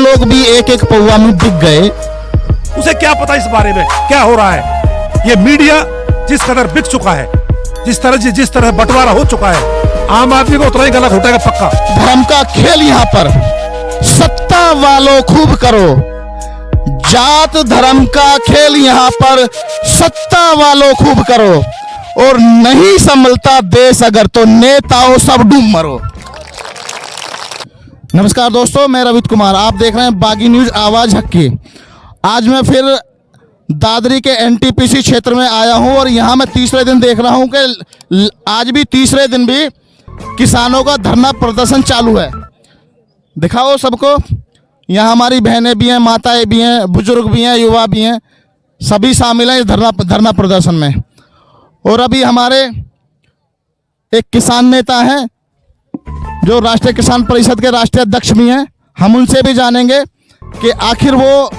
लोग भी एक एक पौवा में बिक गए। उसे क्या पता इस बारे में क्या हो रहा है। ये मीडिया जिस कदर बिक चुका है, जिस तरह बंटवारा हो चुका है, आम आदमी को उतना ही गला घोटेगा पक्का। धर्म का खेल यहाँ पर सत्ता वालों खूब करो, जात धर्म का खेल यहाँ पर सत्ता वालों खूब करो, और नहीं संभलता देश अगर तो नेताओं सब डूब मरो। नमस्कार दोस्तों, मैं रवित कुमार, आप देख रहे हैं बागी न्यूज आवाज हक की। आज मैं फिर दादरी के एनटीपीसी क्षेत्र में आया हूं और यहां मैं तीसरे दिन देख रहा हूं कि आज भी तीसरे दिन भी किसानों का धरना प्रदर्शन चालू है। दिखाओ सबको, यहाँ हमारी बहनें भी हैं, माताएं भी हैं, बुजुर्ग भी हैं, युवा भी हैं, सभी शामिल हैं इस धरना प्रदर्शन में। और अभी हमारे एक किसान नेता हैं जो राष्ट्रीय किसान परिषद के राष्ट्रीय अध्यक्ष भी हैं, हम उनसे भी जानेंगे कि आखिर वो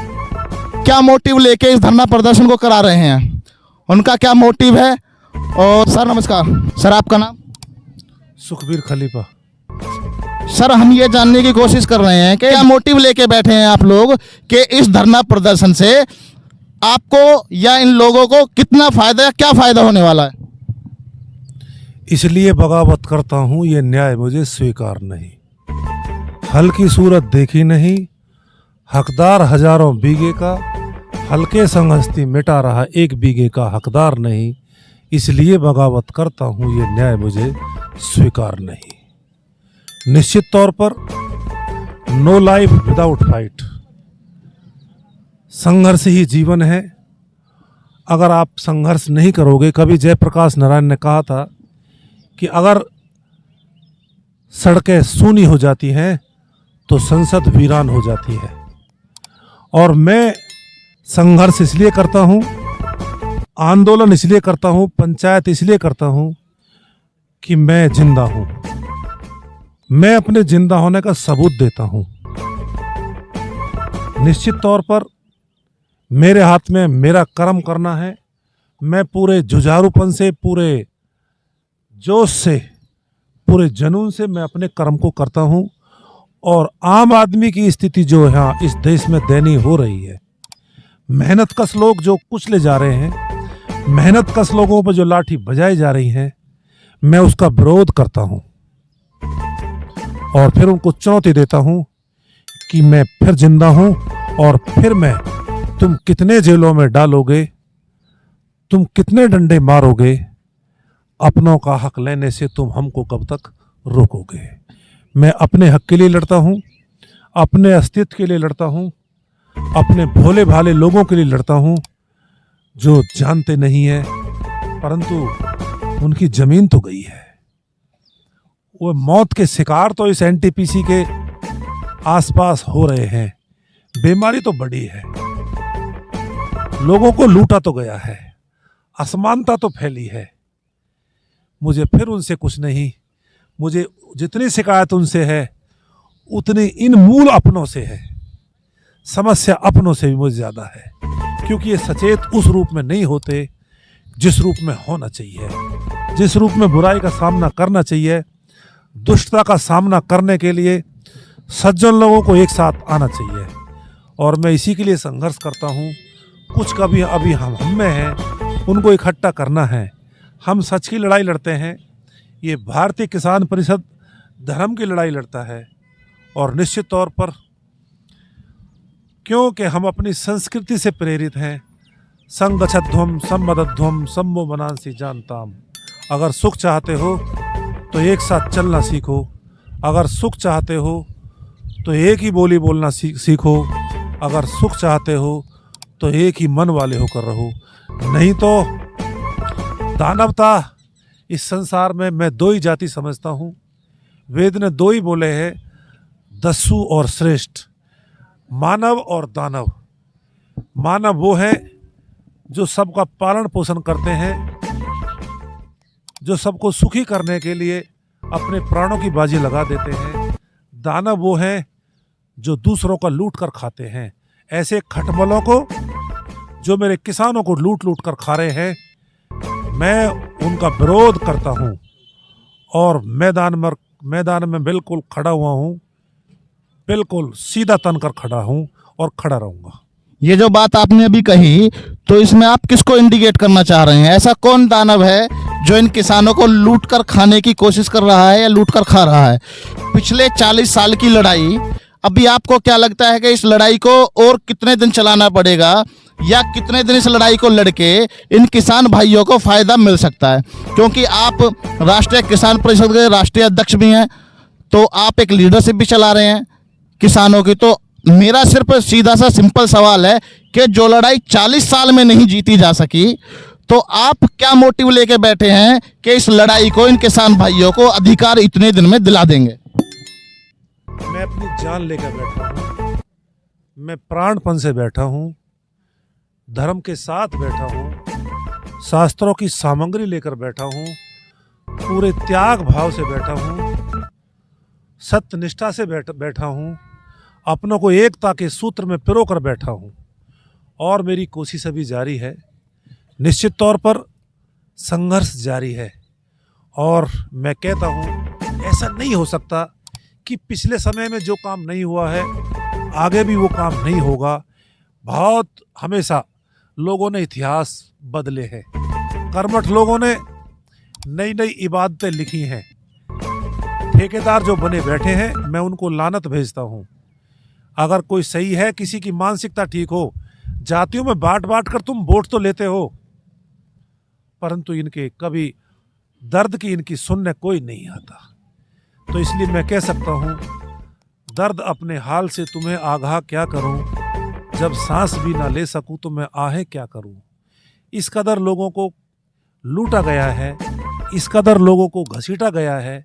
क्या मोटिव लेके इस धरना प्रदर्शन को करा रहे हैं, उनका क्या मोटिव है। और सर नमस्कार। सर आपका नाम? सुखबीर खलीफा। सर हम ये जानने की कोशिश कर रहे हैं कि क्या मोटिव लेके बैठे हैं आप लोग कि इस धरना प्रदर्शन से आपको या इन लोगों को कितना फायदा या क्या फायदा होने वाला है? इसलिए बगावत करता हूं, ये न्याय मुझे स्वीकार नहीं। हल की सूरत देखी नहीं, हकदार हजारों बीघे का, हल्के संग हस्ती मिटा रहा एक बीघे का हकदार नहीं। इसलिए बगावत करता हूं, ये न्याय मुझे स्वीकार नहीं। निश्चित तौर पर नो लाइफ विदाउट फाइट, संघर्ष ही जीवन है। अगर आप संघर्ष नहीं करोगे, कभी जयप्रकाश नारायण ने कहा था कि अगर सड़कें सूनी हो जाती हैं तो संसद वीरान हो जाती है। और मैं संघर्ष इसलिए करता हूं, आंदोलन इसलिए करता हूं, पंचायत इसलिए करता हूं कि मैं जिंदा हूं। मैं अपने जिंदा होने का सबूत देता हूं। निश्चित तौर पर मेरे हाथ में मेरा कर्म करना है। मैं पूरे जुझारूपन से, पूरे जोश से, पूरे जुनून से मैं अपने कर्म को करता हूं। और आम आदमी की स्थिति जो यहाँ इस देश में दयनीय हो रही है, मेहनत कश लोग जो कुचले जा रहे हैं, मेहनत कश लोगों पर जो लाठी बजाई जा रही है, मैं उसका विरोध करता हूं। और फिर उनको चुनौती देता हूं कि मैं फिर जिंदा हूं और फिर मैं, तुम कितने जेलों में डालोगे, तुम कितने डंडे मारोगे, अपनों का हक लेने से तुम हमको कब तक रोकोगे। मैं अपने हक के लिए लड़ता हूं, अपने अस्तित्व के लिए लड़ता हूं, अपने भोले भाले लोगों के लिए लड़ता हूं जो जानते नहीं है, परंतु उनकी जमीन तो गई है। वो मौत के शिकार तो इस एनटीपीसी के आसपास हो रहे हैं। बीमारी तो बड़ी है, लोगों को लूटा तो गया है, असमानता तो फैली है। मुझे फिर उनसे कुछ नहीं, मुझे जितनी शिकायत उनसे है उतनी इन मूल अपनों से है। समस्या अपनों से भी मुझे ज्यादा है, क्योंकि ये सचेत उस रूप में नहीं होते जिस रूप में होना चाहिए, जिस रूप में बुराई का सामना करना चाहिए। दुष्टता का सामना करने के लिए सज्जन लोगों को एक साथ आना चाहिए, और मैं इसी के लिए संघर्ष करता हूँ। कुछ कभी अभी हम में हैं, उनको इकट्ठा करना है। हम सच की लड़ाई लड़ते हैं, ये भारतीय किसान परिषद धर्म की लड़ाई लड़ता है। और निश्चित तौर पर क्योंकि हम अपनी संस्कृति से प्रेरित हैं। संगच्छध्वम सम्मदध्वम सम्मो मनांसी जानताम। अगर सुख चाहते हो तो एक साथ चलना सीखो, अगर सुख चाहते हो तो एक ही बोली बोलना सीखो, अगर सुख चाहते हो तो एक ही मन वाले होकर रहो। नहीं तो दानवता इस संसार में मैं दो ही जाति समझता हूँ। वेद ने दो ही बोले हैं, दस्यु और श्रेष्ठ, मानव और दानव। मानव वो है जो सबका पालन पोषण करते हैं, जो सबको सुखी करने के लिए अपने प्राणों की बाजी लगा देते हैं। दानव वो हैं जो दूसरों का लूट कर खाते हैं। ऐसे खटमलों को जो मेरे किसानों को लूट लूट कर खा रहे हैं, मैं उनका विरोध करता हूं और मैदान में बिल्कुल खड़ा हुआ हूं। बिल्कुल सीधा तनकर खड़ा हूं और खड़ा रहूंगा। ये जो बात आपने अभी कही, तो इसमें आप किसको इंडिकेट करना चाह रहे हैं? ऐसा कौन दानव है जो इन किसानों को लूट कर खाने की कोशिश कर रहा है या लूट कर खा रहा है? पिछले 40 साल की लड़ाई, अभी आपको क्या लगता है कि इस लड़ाई को और कितने दिन चलाना पड़ेगा, या कितने दिन इस लड़ाई को लड़के इन किसान भाइयों को फायदा मिल सकता है? क्योंकि आप राष्ट्रीय किसान परिषद के राष्ट्रीय अध्यक्ष भी हैं, तो आप एक लीडरशिप भी चला रहे हैं किसानों की। तो मेरा सिर्फ सीधा सा सिंपल सवाल है कि जो लड़ाई 40 साल में नहीं जीती जा सकी, तो आप क्या मोटिव लेके बैठे हैं कि इस लड़ाई को इन किसान भाइयों को अधिकार इतने दिन में दिला देंगे? मैं अपनी जान लेकर बैठा हूँ, मैं प्राणपन से बैठा हूँ, धर्म के साथ बैठा हूँ, शास्त्रों की सामग्री लेकर बैठा हूँ, पूरे त्याग भाव से बैठा हूँ, सत्यनिष्ठा से बैठा हूँ, अपनों को एकता के सूत्र में पिरोकर बैठा हूँ, और मेरी कोशिश अभी जारी है। निश्चित तौर पर संघर्ष जारी है, और मैं कहता हूँ ऐसा नहीं हो सकता कि पिछले समय में जो काम नहीं हुआ है आगे भी वो काम नहीं होगा। बहुत हमेशा लोगों ने इतिहास बदले हैं, कर्मठ लोगों ने नई नई इबादतें लिखी हैं, ठेकेदार जो बने बैठे हैं मैं उनको लानत भेजता हूँ। अगर कोई सही है, किसी की मानसिकता ठीक हो, जातियों में बांट बांट कर तुम वोट तो लेते हो, परंतु इनके कभी दर्द की इनकी सुनने कोई नहीं आता। तो इसलिए मैं कह सकता हूँ, दर्द अपने हाल से तुम्हें आगाह क्या करूँ, जब सांस भी ना ले सकूँ तो मैं आहें क्या करूँ। इस कदर लोगों को लूटा गया है, इस कदर लोगों को घसीटा गया है,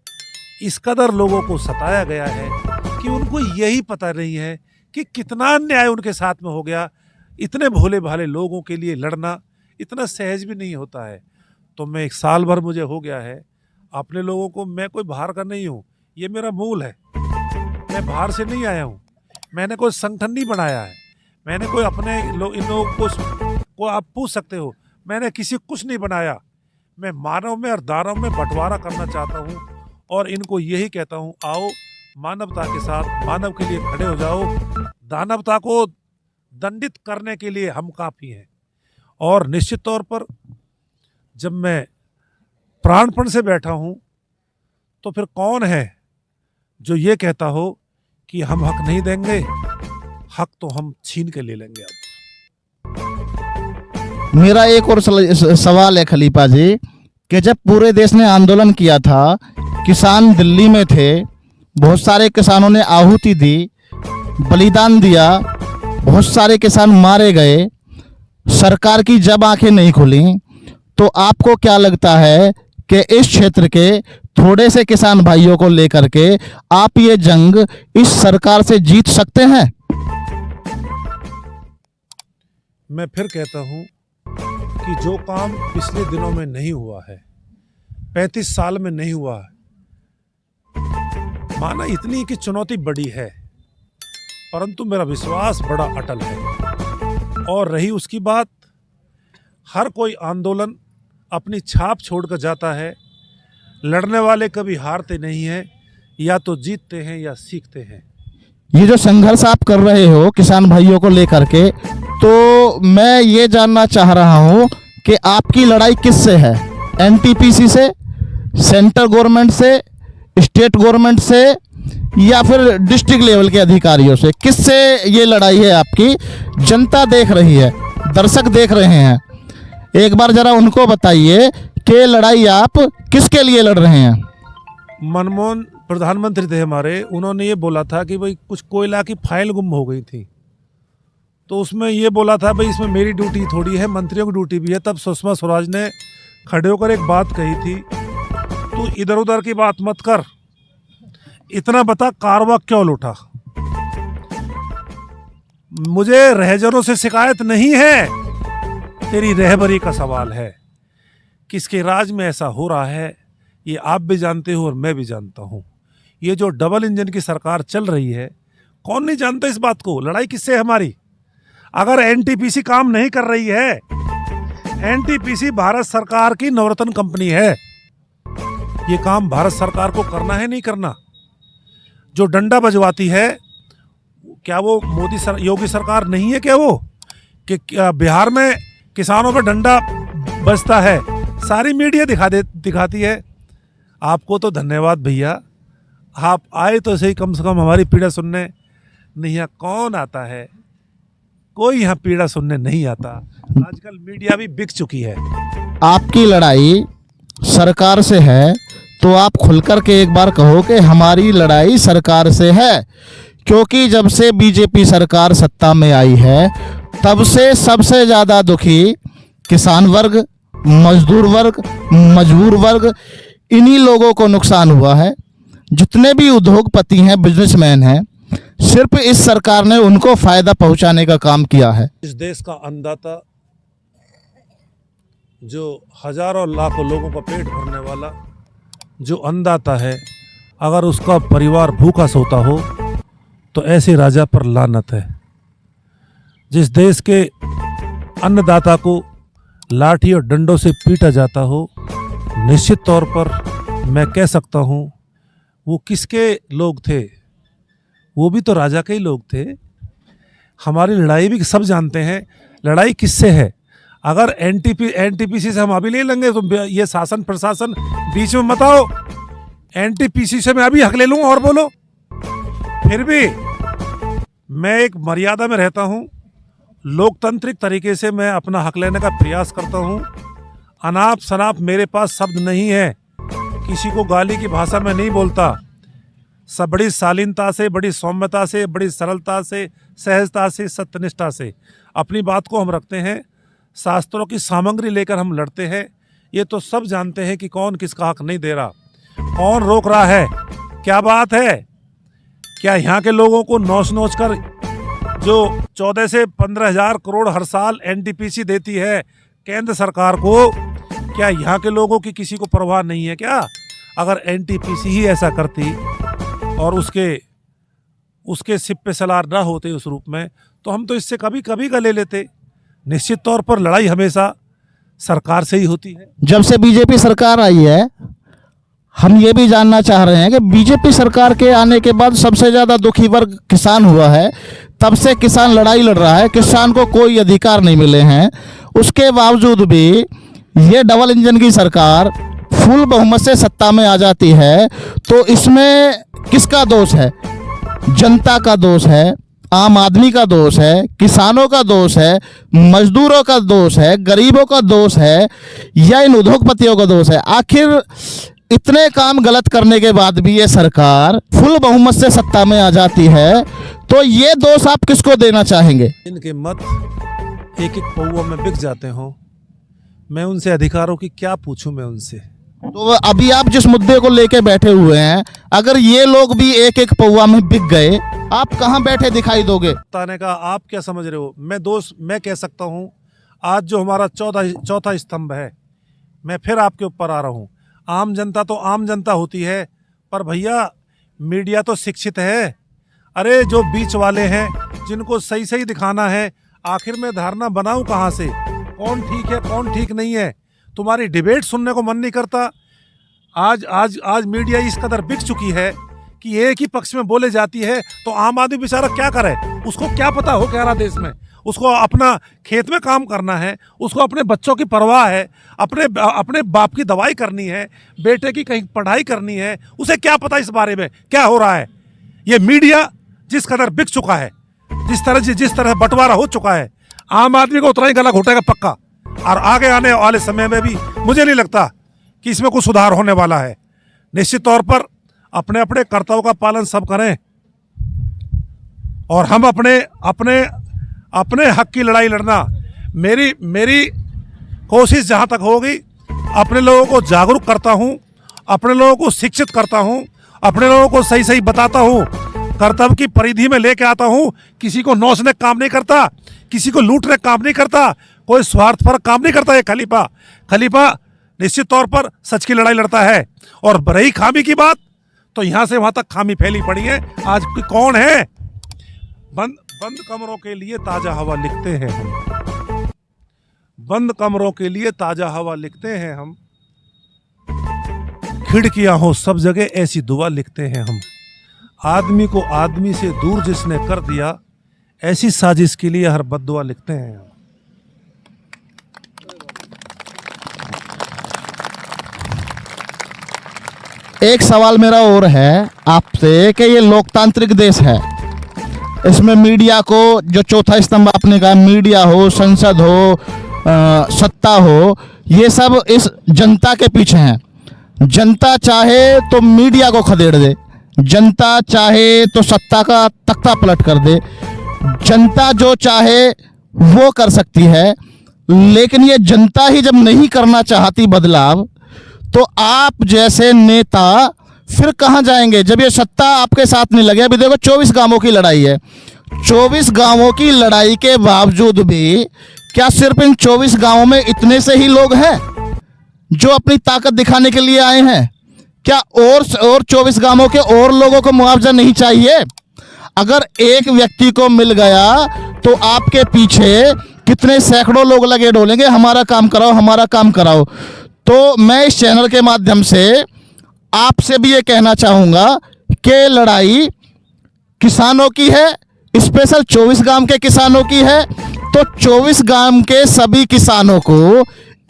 इस कदर लोगों को सताया गया है कि उनको यही पता नहीं है कि कितना अन्याय उनके साथ में हो गया। इतने भोले भाले लोगों के लिए लड़ना इतना सहज भी नहीं होता है। तो मैं 1 साल भर मुझे हो गया है अपने लोगों को, मैं कोई बाहर का नहीं हूँ, ये मेरा मूल है, मैं बाहर से नहीं आया हूँ, मैंने कोई संगठन नहीं बनाया है, मैंने कोई अपने इन लोगों को आप पूछ सकते हो, मैंने किसी कुछ नहीं बनाया। मैं मानव में और दानव में बंटवारा करना चाहता हूँ, और इनको यही कहता हूँ, आओ मानवता के साथ मानव के लिए खड़े हो जाओ। दानवता को दंडित करने के लिए हम काफ़ी हैं। और निश्चित तौर पर जब मैं प्राणपण से बैठा हूँ, तो फिर कौन है जो ये कहता हो कि हम हक नहीं देंगे? हक तो हम छीन के ले लेंगे। अब मेरा एक और सवाल है खलीफा जी, कि जब पूरे देश ने आंदोलन किया था, किसान दिल्ली में थे, बहुत सारे किसानों ने आहुति दी, बलिदान दिया, बहुत सारे किसान मारे गए, सरकार की जब आंखें नहीं खुली, तो आपको क्या लगता है कि इस क्षेत्र के थोड़े से किसान भाइयों को लेकर के आप ये जंग इस सरकार से जीत सकते हैं? मैं फिर कहता हूं कि जो काम पिछले दिनों में नहीं हुआ है, 35 साल में नहीं हुआ है, माना इतनी कि चुनौती बड़ी है, परंतु मेरा विश्वास बड़ा अटल है। और रही उसकी बात, हर कोई आंदोलन अपनी छाप छोड़कर जाता है। लड़ने वाले कभी हारते नहीं हैं, या तो जीतते हैं या सीखते हैं। ये जो संघर्ष आप कर रहे हो किसान भाइयों को लेकर के, तो मैं ये जानना चाह रहा हूँ कि आपकी लड़ाई किससे है? एनटीपीसी से, सेंट्रल गवर्नमेंट से, स्टेट गवर्नमेंट से, या फिर डिस्ट्रिक्ट लेवल के अधिकारियों से? किससे ये लड़ाई है आपकी? जनता देख रही है, दर्शक देख रहे हैं, एक बार जरा उनको बताइए कि लड़ाई आप किसके लिए लड़ रहे हैं? मनमोहन प्रधानमंत्री थे हमारे, उन्होंने ये बोला था कि भाई कुछ कोयला की फाइल गुम हो गई थी, तो उसमें ये बोला था भाई इसमें मेरी ड्यूटी थोड़ी है, मंत्रियों की ड्यूटी भी है। तब सुषमा स्वराज ने खड़े होकर एक बात कही थी, तू इधर उधर की बात मत कर, इतना बता कारवा क्यों लूटा। मुझे रहजरों से शिकायत नहीं है, तेरी रहबरी का सवाल है। किसके राज में ऐसा हो रहा है ये आप भी जानते हो और मैं भी जानता हूं। ये जो डबल इंजन की सरकार चल रही है, कौन नहीं जानता इस बात को? लड़ाई किससे है हमारी? अगर एनटीपीसी काम नहीं कर रही है, एनटीपीसी भारत सरकार की नवरत्न कंपनी है, ये काम भारत सरकार को करना है नहीं करना? जो डंडा बजवाती है क्या वो योगी सरकार नहीं है क्या वो? कि क्या बिहार में किसानों पे डंडा बजता है, सारी मीडिया दिखाती है। आपको तो धन्यवाद भैया, आप आए तो सही, कम से कम हमारी पीड़ा सुनने। नहीं यहाँ कौन आता है? कोई यहाँ पीड़ा सुनने नहीं आता। आजकल मीडिया भी बिक चुकी है। आपकी लड़ाई सरकार से है तो आप खुलकर के एक बार कहो कि हमारी लड़ाई सरकार से है, क्योंकि जब से बीजेपी सरकार सत्ता में आई है तब से सबसे ज़्यादा दुखी किसान वर्ग, मजदूर वर्ग, मजबूर वर्ग, इन्हीं लोगों को नुकसान हुआ है। जितने भी उद्योगपति हैं, बिजनेसमैन हैं, सिर्फ इस सरकार ने उनको फ़ायदा पहुंचाने का काम किया है। इस देश का अन्नदाता, जो हजारों लाखों लोगों का पेट भरने वाला जो अन्नदाता है, अगर उसका परिवार भूखा सोता हो तो ऐसे राजा पर लानत है। जिस देश के अन्नदाता को लाठी और डंडों से पीटा जाता हो, निश्चित तौर पर मैं कह सकता हूँ वो किसके लोग थे? वो भी तो राजा के ही लोग थे। हमारी लड़ाई भी सब जानते हैं, लड़ाई किससे है। अगर एनटीपीसी से हम अभी ले लेंगे तो ये शासन प्रशासन बीच में मत आओ। एनटीपीसी से मैं अभी हक ले लूँगा और बोलो। फिर भी मैं एक मर्यादा में रहता हूँ, लोकतांत्रिक तरीके से मैं अपना हक लेने का प्रयास करता हूँ। अनाप शनाप मेरे पास शब्द नहीं है, किसी को गाली की भाषा में नहीं बोलता। सब बड़ी शालीनता से, बड़ी सौम्यता से, बड़ी सरलता से, सहजता से, सत्यनिष्ठा से अपनी बात को हम रखते हैं। शास्त्रों की सामग्री लेकर हम लड़ते हैं। ये तो सब जानते हैं कि कौन किसका हक नहीं दे रहा, कौन रोक रहा है, क्या बात है। क्या यहाँ के लोगों को नोच कर जो 14 से 15 हज़ार करोड़ हर साल एनटीपीसी देती है केंद्र सरकार को, क्या यहाँ के लोगों की किसी को परवाह नहीं है क्या? अगर एनटीपीसी ही ऐसा करती और उसके सिप पे सलार ना होते उस रूप में, तो हम तो इससे कभी कभी गले लेते। निश्चित तौर पर लड़ाई हमेशा सरकार से ही होती है। जब से बीजेपी सरकार आई है, हम ये भी जानना चाह रहे हैं कि बीजेपी सरकार के आने के बाद सबसे ज़्यादा दुखी वर्ग किसान हुआ है। तब से किसान लड़ाई लड़ रहा है, किसान को कोई अधिकार नहीं मिले हैं। उसके बावजूद भी ये डबल इंजन की सरकार फुल बहुमत से सत्ता में आ जाती है, तो इसमें किसका दोष है? जनता का दोष है, आम आदमी का दोष है, किसानों का दोष है, मजदूरों का दोष है, गरीबों का दोष है, या इन उद्योगपतियों का दोष है? आखिर इतने काम गलत करने के बाद भी ये सरकार फुल बहुमत से सत्ता में आ जाती है, तो ये दोष आप किसको देना चाहेंगे? इनके मत एक एक पौवा में बिक जाते हो, मैं उनसे अधिकारों की क्या पूछूं मैं उनसे। तो अभी आप जिस मुद्दे को लेके बैठे हुए हैं, अगर ये लोग भी एक एक पौवा में बिक गए, आप कहाँ बैठे दिखाई दोगे? बताने का आप क्या समझ रहे हो? मैं कह सकता हूँ आज जो हमारा चौथा स्तंभ है, मैं फिर आपके ऊपर आ रहा हूँ। आम जनता तो आम जनता होती है, पर भैया मीडिया तो शिक्षित है। अरे जो बीच वाले हैं, जिनको सही सही दिखाना है, आखिर में धारणा बनाऊं कहाँ से कौन ठीक है कौन ठीक नहीं है? तुम्हारी डिबेट सुनने को मन नहीं करता। आज मीडिया इस कदर बिक चुकी है कि एक ही पक्ष में बोले जाती है, तो आम आदमी बेचारा क्या करे? उसको क्या पता हो क्या रहा देश में? उसको अपना खेत में काम करना है, उसको अपने बच्चों की परवाह है, अपने बाप की दवाई करनी है, बेटे की कहीं पढ़ाई करनी है, उसे क्या पता इस बारे में क्या हो रहा है? ये मीडिया जिस कदर बिक चुका है, जिस तरह बंटवारा हो चुका है, आम आदमी को उतना ही गला घोटेगा पक्का। और आगे आने वाले समय में भी मुझे नहीं लगता कि इसमें कुछ सुधार होने वाला है। निश्चित तौर पर अपने अपने कर्तव्यों का पालन सब करें और हम अपने हक की लड़ाई लड़ना। मेरी कोशिश जहाँ तक होगी, अपने लोगों को जागरूक करता हूँ, अपने लोगों को शिक्षित करता हूँ, अपने लोगों को सही सही बताता हूँ, कर्तव्य की परिधि में लेके आता हूँ। किसी को नोचने का काम नहीं करता, किसी को लूटने का काम नहीं करता, कोई स्वार्थपर काम नहीं करता। ये खलीफा निश्चित तौर पर सच की लड़ाई लड़ता है। और रही खामी की बात, तो यहाँ से वहाँ तक खामी फैली पड़ी है। आज कौन है? बंद कमरों के लिए ताज़ा हवा लिखते हैं हम, बंद कमरों के लिए ताज़ा हवा लिखते हैं हम, खिड़कियाँ हो सब जगह ऐसी दुआ लिखते हैं हम। आदमी को आदमी से दूर जिसने कर दिया, ऐसी साजिश के लिए हर बद्दुआ लिखते हैं। एक सवाल मेरा और है आपसे कि ये लोकतांत्रिक देश है, इसमें मीडिया को जो चौथा स्तंभ आपने कहा, मीडिया हो, संसद हो, सत्ता हो, ये सब इस जनता के पीछे हैं। जनता चाहे तो मीडिया को खदेड़ दे, जनता चाहे तो सत्ता का तख्ता पलट कर दे, जनता जो चाहे वो कर सकती है। लेकिन ये जनता ही जब नहीं करना चाहती बदलाव, तो आप जैसे नेता फिर कहाँ जाएंगे जब ये सत्ता आपके साथ नहीं लगे। अभी देखो 24 गांवों की लड़ाई है, 24 गांवों की लड़ाई के बावजूद भी क्या सिर्फ इन 24 गांवों में इतने से ही लोग हैं जो अपनी ताकत दिखाने के लिए आए हैं? क्या और 24 गांवों के और लोगों को मुआवजा नहीं चाहिए? अगर एक व्यक्ति को मिल गया तो आपके पीछे कितने सैकड़ों लोग लगे डोलेंगे, हमारा काम कराओ, हमारा काम कराओ। तो मैं इस चैनल के माध्यम से आपसे भी ये कहना चाहूँगा कि लड़ाई किसानों की है, स्पेशल 24 गांव के किसानों की है। तो 24 गांव के सभी किसानों को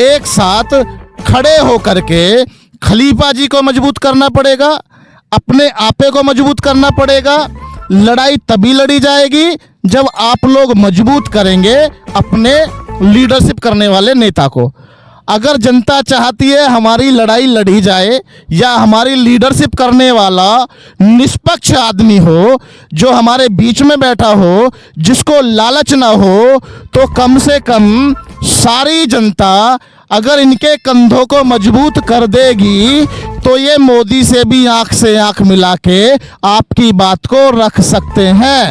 एक साथ खड़े होकर के खलीफा जी को मजबूत करना पड़ेगा, अपने आपे को मजबूत करना पड़ेगा। लड़ाई तभी लड़ी जाएगी जब आप लोग मजबूत करेंगे अपने लीडरशिप करने वाले नेता को। अगर जनता चाहती है हमारी लड़ाई लड़ी जाए या हमारी लीडरशिप करने वाला निष्पक्ष आदमी हो, जो हमारे बीच में बैठा हो, जिसको लालच ना हो, तो कम से कम सारी जनता अगर इनके कंधों को मजबूत कर देगी तो ये मोदी से भी आंख से आंख मिला के आपकी बात को रख सकते हैं।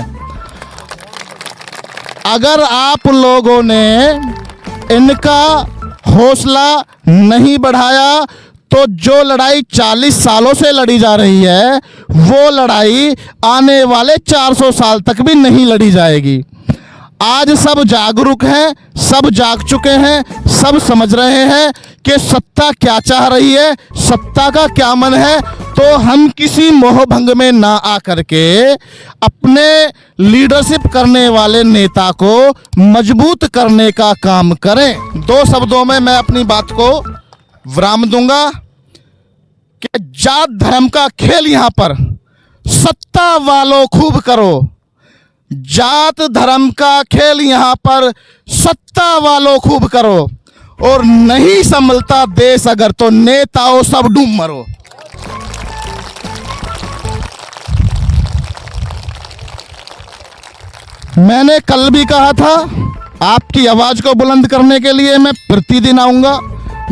अगर आप लोगों ने इनका हौसला नहीं बढ़ाया तो जो लड़ाई 40 सालों से लड़ी जा रही है वो लड़ाई आने वाले 400 साल तक भी नहीं लड़ी जाएगी। आज सब जागरूक हैं, सब जाग चुके हैं, सब समझ रहे हैं कि सत्ता क्या चाह रही है, सत्ता का क्या मन है। तो हम किसी मोहभंग में ना आकर के अपने लीडरशिप करने वाले नेता को मजबूत करने का काम करें। 2 शब्दों में मैं अपनी बात को विराम दूंगा कि जात धर्म का खेल यहां पर सत्ता वालों खूब करो, जात धर्म का खेल यहां पर सत्ता वालों खूब करो, और नहीं संभलता देश अगर तो नेताओं सब डूब मरो। मैंने कल भी कहा था आपकी आवाज को बुलंद करने के लिए मैं प्रतिदिन आऊंगा।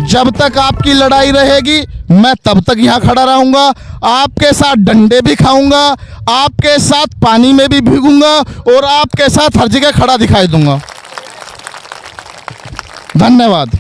जब तक आपकी लड़ाई रहेगी मैं तब तक यहां खड़ा रहूंगा, आपके साथ डंडे भी खाऊंगा, आपके साथ पानी में भी भीगूंगा और आपके साथ हर जगह खड़ा दिखाई दूंगा। धन्यवाद।